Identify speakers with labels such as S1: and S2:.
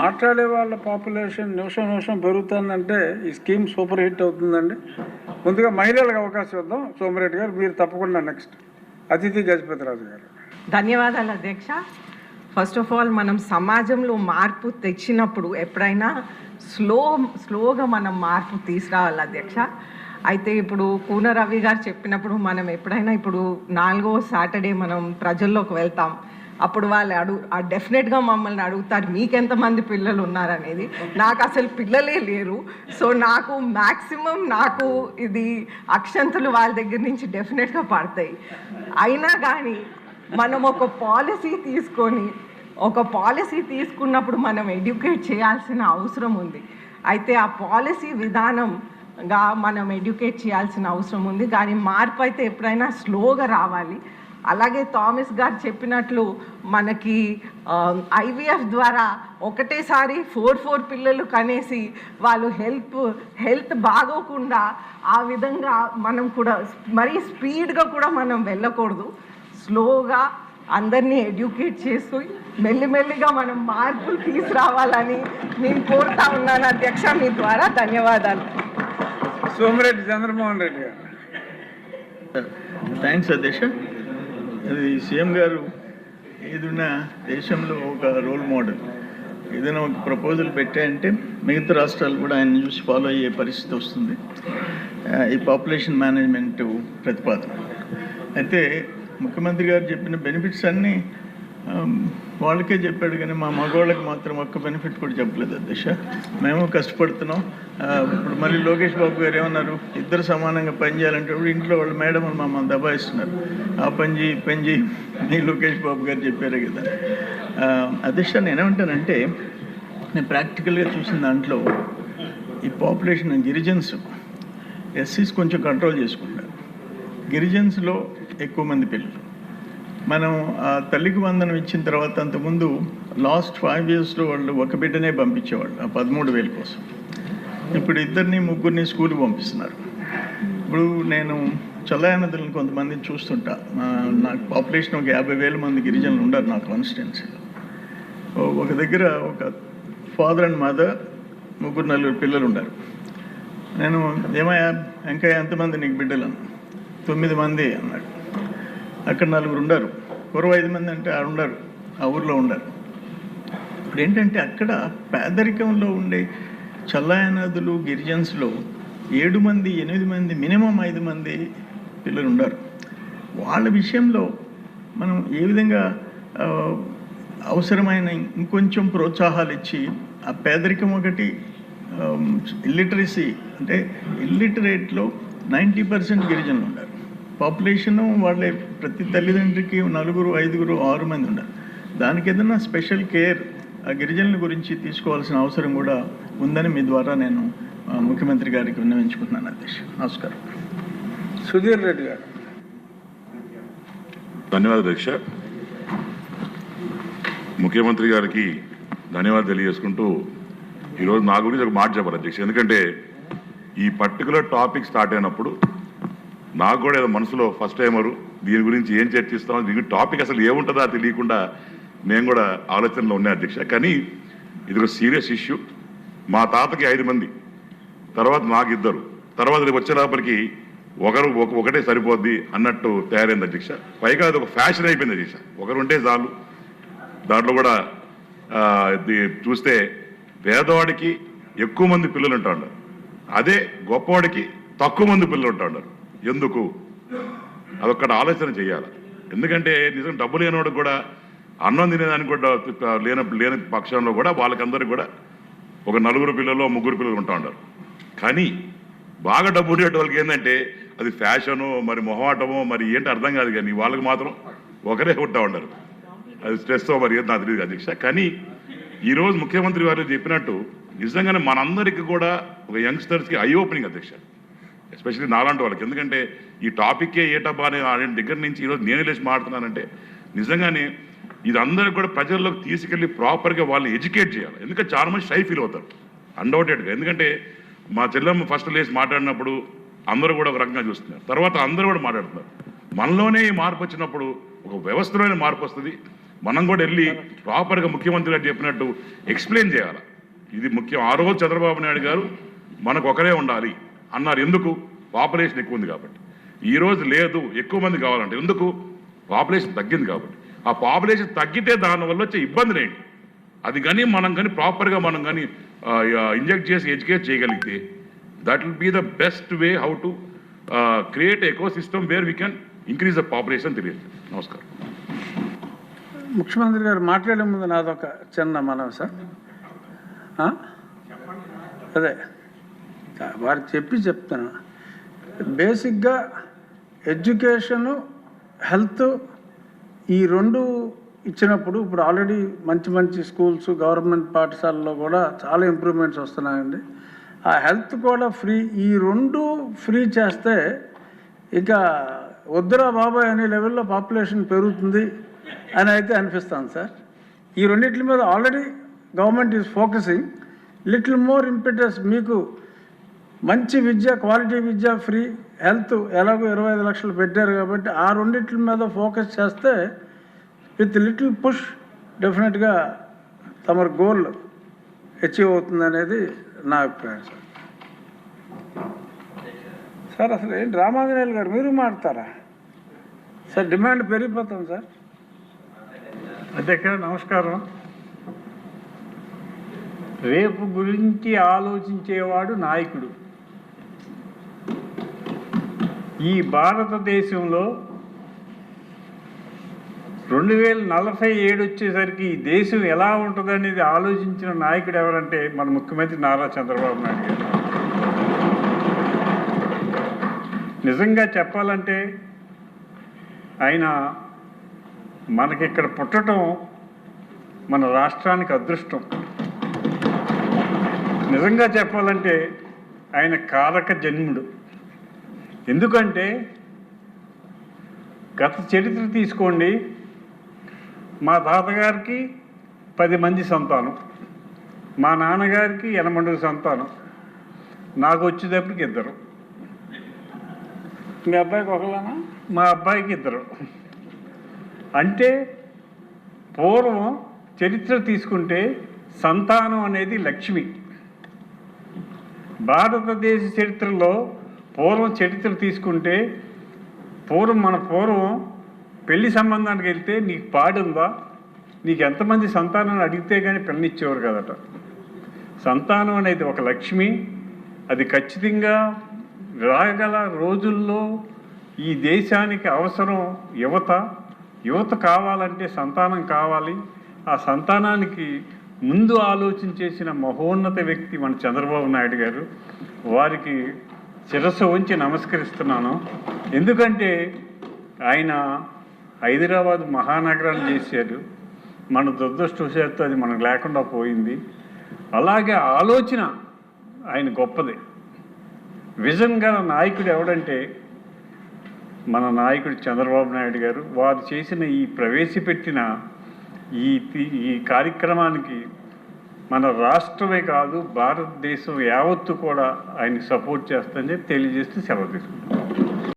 S1: మాట్లాడే వాళ్ళ పాపులేషన్ నిమిషం పెరుగుతుందంటే ఈ స్కీమ్ సూపర్ హిట్ అవుతుందండి. ముందుగా మహిళలకు అవకాశం ఇద్దాం. సోమిరెడ్డి గారు మీరు తప్పకుండా నెక్స్ట్. అతిథి గజపతిరాజు గారు.
S2: ధన్యవాదాలు అధ్యక్ష. ఫస్ట్ ఆఫ్ ఆల్ మనం సమాజంలో మార్పు తెచ్చినప్పుడు ఎప్పుడైనా స్లోగా మనం మార్పు తీసుకురావాలి అధ్యక్ష. అయితే ఇప్పుడు కూన రవి గారు చెప్పినప్పుడు మనం ఎప్పుడైనా ఇప్పుడు 4వ సాటర్డే మనం ప్రజల్లోకి వెళ్తాం. అప్పుడు వాళ్ళు డెఫినెట్గా మమ్మల్ని అడుగుతారు మీకెంతమంది పిల్లలు ఉన్నారనేది. నాకు అసలు పిల్లలే లేరు. సో నాకు మ్యాక్సిమం ఇది అక్షంతలు వాళ్ళ దగ్గర నుంచి డెఫినెట్గా పడతాయి. అయినా కానీ మనం ఒక పాలసీ తీసుకున్నప్పుడు మనం ఎడ్యుకేట్ చేయాల్సిన అవసరం ఉంది. అయితే ఆ పాలసీ విధానంగా మనం ఎడ్యుకేట్ చేయాల్సిన అవసరం ఉంది. కానీ మార్పు అయితే ఎప్పుడైనా స్లోగా రావాలి. అలాగే థామస్ గారు చెప్పినట్లు మనకి IVF ద్వారా ఒకటేసారి 4 పిల్లలు కనేసి వాళ్ళు హెల్త్ బాగోకుండా ఆ విధంగా మనం కూడా మరీ స్పీడ్గా కూడా మనం వెళ్ళకూడదు. స్లోగా అందరినీ ఎడ్యుకేట్ చేస్తూ మెల్లిమెల్లిగా మనం మార్పులు తీసుకురావాలని నేను కోరుతా ఉన్నాను అధ్యక్ష. మీ ద్వారా ధన్యవాదాలు.
S1: సోమిరెడ్డి చంద్రమోహన్ రెడ్డి గారు.
S3: థ్యాంక్స్ అధ్యక్ష. అది సీఎం గారు ఏదైనా దేశంలో ఒక రోల్ మోడల్, ఏదైనా ఒక ప్రపోజల్ పెట్టాయంటే మిగతా రాష్ట్రాలు కూడా ఆయన చూసి ఫాలో అయ్యే పరిస్థితి వస్తుంది. ఈ పాపులేషన్ మేనేజ్మెంట్ ప్రతిపాదన అయితే ముఖ్యమంత్రి గారు చెప్పిన బెనిఫిట్స్ అన్నీ వాళ్ళకే చెప్పాడు, కానీ మా మగవాళ్ళకి మాత్రం ఒక్క బెనిఫిట్ కూడా చెప్పలేదు అధ్యక్ష. మేము కష్టపడుతున్నాం. ఇప్పుడు మళ్ళీ లోకేష్ బాబు గారు ఏమన్నారు, ఇద్దరు సమానంగా పనిచేయాలంటే ఇంట్లో వాళ్ళు మేడం మమ్మల్ని దబాయిస్తున్నారు. ఆ పని చేయి నీ లోకేష్ బాబు గారు చెప్పారే కదా అధ్యక్ష. నేనేమంటానంటే నేను ప్రాక్టికల్గా చూసిన దాంట్లో ఈ పాపులేషన్ గిరిజన్స్ ఎస్సీస్ కొంచెం కంట్రోల్ చేసుకుంటారు. గిరిజన్స్లో ఎక్కువ మంది పిల్లలు. మనం ఆ తల్లికి వందనం ఇచ్చిన తర్వాత అంతకుముందు లాస్ట్ 5 yearsలో వాళ్ళు ఒక బిడ్డనే పంపించేవాళ్ళు ఆ 13,000 కోసం. ఇప్పుడు ఇద్దరిని ముగ్గురిని స్కూల్కి పంపిస్తున్నారు. ఇప్పుడు నేను చల్లయానదులను కొంతమందిని చూస్తుంటా. నాకు పాపులేషన్ ఒక 50,000 మంది గిరిజనులు ఉండరు నా కాన్స్టిట్యున్సీలో. ఒక దగ్గర ఒక ఫాదర్ అండ్ మదర్ 3-4 పిల్లలు ఉన్నారు. నేను ఏమయ్యా ఇంకా ఎంతమంది నీకు బిడ్డలు? 9 మంది అన్నాడు. అక్కడ 4 ఉండరు. 5 మంది అంటే ఆడ ఉండరు, ఆ ఊర్లో ఉండరు. ఇప్పుడు ఏంటంటే అక్కడ పేదరికంలో ఉండే చల్లాయనదులు గిరిజన్స్లో 7 మంది 8 మంది మినిమం 5 మంది పిల్లలు ఉండరు. వాళ్ళ విషయంలో మనం ఏ విధంగా అవసరమైన ఇంకొంచెం ప్రోత్సాహాలు ఇచ్చి ఆ పేదరికం ఒకటి, ఇల్లిటరసీ అంటే ఇల్లిటరేట్లో 90% గిరిజనులు ఉన్నారు. పాపులేషను వాళ్ళే ప్రతి తల్లిదండ్రికి 4, 5, 6 మంది ఉన్నారు. దానికి ఏదైనా స్పెషల్ కేర్ ఆ గిరిజనుల గురించి తీసుకోవాల్సిన అవసరం కూడా ఉందని మీ ద్వారా నేను ముఖ్యమంత్రి గారికి విన్నవించుకుంటున్నాను అధ్యక్ష. నమస్కారం.
S1: సుధీర్ రెడ్డి గారు.
S4: ధన్యవాదాలు అధ్యక్ష. ముఖ్యమంత్రి గారికి ధన్యవాదాలు తెలియజేసుకుంటూ ఈరోజు నా గురించి ఒక మాట చెప్పారు అధ్యక్ష. ఎందుకంటే ఈ పర్టికులర్ టాపిక్ స్టార్ట్ అయినప్పుడు నాకు కూడా ఏదో మనసులో ఫస్ట్ టైమరు దీని గురించి ఏం చర్చిస్తాం, దీని టాపిక్ అసలు ఏముంటుందో తెలియకుండా నేను కూడా ఆలోచనలో ఉన్నాయి అధ్యక్ష. కానీ ఇది ఒక సీరియస్ ఇష్యూ. మా తాతకి 5 మంది, తర్వాత నాకు 2, తర్వాత రేపు వచ్చేటప్పటికి ఒకటే సరిపోద్ది అన్నట్టు తయారైంది అధ్యక్ష. పైగా అది ఒక ఫ్యాషన్ అయిపోయింది అధ్యక్ష. ఒకరు ఉంటే చాలు. దాంట్లో కూడా చూస్తే పేదవాడికి ఎక్కువ మంది పిల్లలు ఉంటా ఉన్నారు, అదే గొప్పవాడికి తక్కువ మంది పిల్లలు ఉంటా ఉన్నారు. ఎందుకు? అదొక్కటి ఆలోచన చేయాలి. ఎందుకంటే నిజం డబ్బు లేనివాడికి కూడా అన్నం తినేదానికి కూడా లేని పక్షంలో కూడా వాళ్ళకందరికీ కూడా ఒక 4 పిల్లలు 3 పిల్లలు ఉంటా ఉంటారు. కానీ బాగా డబ్బు ఉండేట వాళ్ళకి ఏంటంటే అది ఫ్యాషను, మరి మొహమాటమో, మరి ఏంటి అర్థం కాదు. కానీ వాళ్ళకి మాత్రం ఒకరే ఉంటా ఉంటారు. అది స్ట్రెస్ మరి ఏంటి నాకు తెలియదు అధ్యక్ష. కానీ ఈరోజు ముఖ్యమంత్రి వారు చెప్పినట్టు నిజంగానే మనందరికీ కూడా ఒక యంగ్స్టర్స్కి ఐ ఓపెనింగ్ అధ్యక్ష, ఎస్పెషల్లీ నాలాంటి వాళ్ళకి. ఎందుకంటే ఈ టాపిక్కే ఏటబ్బా అనే దగ్గర నుంచి ఈరోజు నేను లేచి మాట్లాడుతున్నానంటే నిజంగానే ఇది అందరికి కూడా ప్రజల్లోకి తీసుకెళ్ళి ప్రాపర్గా వాళ్ళు ఎడ్యుకేట్ చేయాలి. ఎందుకంటే చాలా మంది షై ఫీల్ అవుతారు అన్డౌటెడ్గా. ఎందుకంటే మా చెల్లెమ్మ ఫస్ట్ లేచి మాట్లాడినప్పుడు అందరూ కూడా ఒక రకంగా చూస్తున్నారు, తర్వాత అందరూ కూడా మాట్లాడుతున్నారు. మనలోనే ఈ మార్పు వచ్చినప్పుడు ఒక వ్యవస్థలోనే మార్పు వస్తుంది. మనం కూడా వెళ్ళి ప్రాపర్గా ముఖ్యమంత్రి గారు చెప్పినట్టు ఎక్స్ప్లెయిన్ చేయాలి. ఇది ముఖ్యం. ఆ రోజు చంద్రబాబు నాయుడు గారు మనకు ఒకరే ఉండాలి అన్నారు. ఎందుకు? పాపులేషన్ ఎక్కువ ఉంది కాబట్టి. ఈరోజు లేదు, ఎక్కువ మంది కావాలంటే ఎందుకు? పాపులేషన్ తగ్గింది కాబట్టి. ఆ పాపులేషన్ తగ్గితే దానివల్ల వచ్చే ఇబ్బందులు ఏంటి అది కానీ మనం కానీ ప్రాపర్గా మనం కానీ ఇంజెక్ట్ చేసి ఎడ్యుకేట్ చేయగలిగితే that will be the best way how to create ecosystem where we can increase the population. తెలియదు. నమస్కారం.
S1: ముఖ్యమంత్రి గారు మాట్లాడే ముందు నాదొక చిన్న మనవి సార్. అదే వారికి చెప్తాను. బేసిక్గా ఎడ్యుకేషను, హెల్త్ ఈ రెండు ఇచ్చినప్పుడు ఇప్పుడు ఆల్రెడీ మంచి మంచి స్కూల్స్, గవర్నమెంట్ పాఠశాలలో కూడా చాలా ఇంప్రూవ్మెంట్స్ వస్తున్నాయండి. ఆ హెల్త్ కూడా ఫ్రీ, ఈ రెండు ఫ్రీ చేస్తే ఇక వద్దురా బాబాయ్ అనే లెవెల్లో పాపులేషన్ పెరుగుతుంది అని అయితే అనిపిస్తాను సార్. ఈ రెండింటి మీద already government is focusing. Little more impetus, మీకు మంచి విద్య, క్వాలిటీ విద్య, ఫ్రీ హెల్త్ ఎలాగో 25 లక్షలు పెట్టారు కాబట్టి ఆ రెండింటి మీద ఫోకస్ చేస్తే విత్ లిటిల్ పుష్ డెఫినెట్గా తమ గోల్ అచీవ్ అవుతుంది అనేది నా అభిప్రాయం సార్. సార్ అసలు ఏంటి రామాంజనేయులు గారు మీరు మాట్లాడతారా సార్? Demand పెరిగిపోతాం sir.
S5: అధ్యక్ష నమస్కారం. రేపు గురించి ఆలోచించేవాడు నాయకుడు. ఈ భారతదేశంలో 2047 వచ్చేసరికి ఈ దేశం ఎలా ఉంటుందనేది ఆలోచించిన నాయకుడు ఎవరంటే మన ముఖ్యమంత్రి నారా చంద్రబాబు నాయుడు గారు. నిజంగా చెప్పాలంటే ఆయన మనకిక్కడ పుట్టడం మన రాష్ట్రానికి అదృష్టం. నిజంగా చెప్పాలంటే ఆయన కారక జన్ముడు. ఎందుకంటే గత చరిత్ర తీసుకోండి. మా తాతగారికి 10 మంది సంతానం, మా నాన్నగారికి 8 సంతానం, నాకు వచ్చేటప్పటికి 2.
S1: మీ అబ్బాయికి ఒకలానా?
S5: మా అబ్బాయికి 2. అంటే పూర్వం చరిత్ర తీసుకుంటే సంతానం అనేది లక్ష్మి. భారతదేశ చరిత్రలో పూర్వం చరిత్ర తీసుకుంటే మన పూర్వం పెళ్లి సంబంధానికి వెళ్తే నీకు పాడుందా, నీకు ఎంతమంది సంతానం అడిగితే కానీ పెళ్ళనిచ్చేవారు కదట. సంతానం అనేది ఒక లక్ష్మి. అది ఖచ్చితంగా రాగల రోజుల్లో ఈ దేశానికి అవసరం. యువత కావాలంటే సంతానం కావాలి. ఆ సంతానానికి ముందు ఆలోచన చేసిన మహోన్నత వ్యక్తి మన చంద్రబాబు నాయుడు గారు. వారికి శిరస్సు ఉంచి నమస్కరిస్తున్నాను. ఎందుకంటే ఆయన హైదరాబాద్ మహానగరాన్ని చేశాడు. మన దురదృష్టవశాత్తు అది మనకు లేకుండా పోయింది. అలాగే ఆలోచన ఆయన గొప్పది. విజన్ గల నాయకుడు ఎవడంటే మన నాయకుడు చంద్రబాబు నాయుడు గారు. వారు చేసిన ఈ ప్రవేశపెట్టిన ఈ కార్యక్రమానికి మన రాష్ట్రమే కాదు భారతదేశం యావత్తు కూడా ఆయనకి సపోర్ట్ చేస్తుందని తెలియజేస్తూ సెలవు తీసుకుంటాం.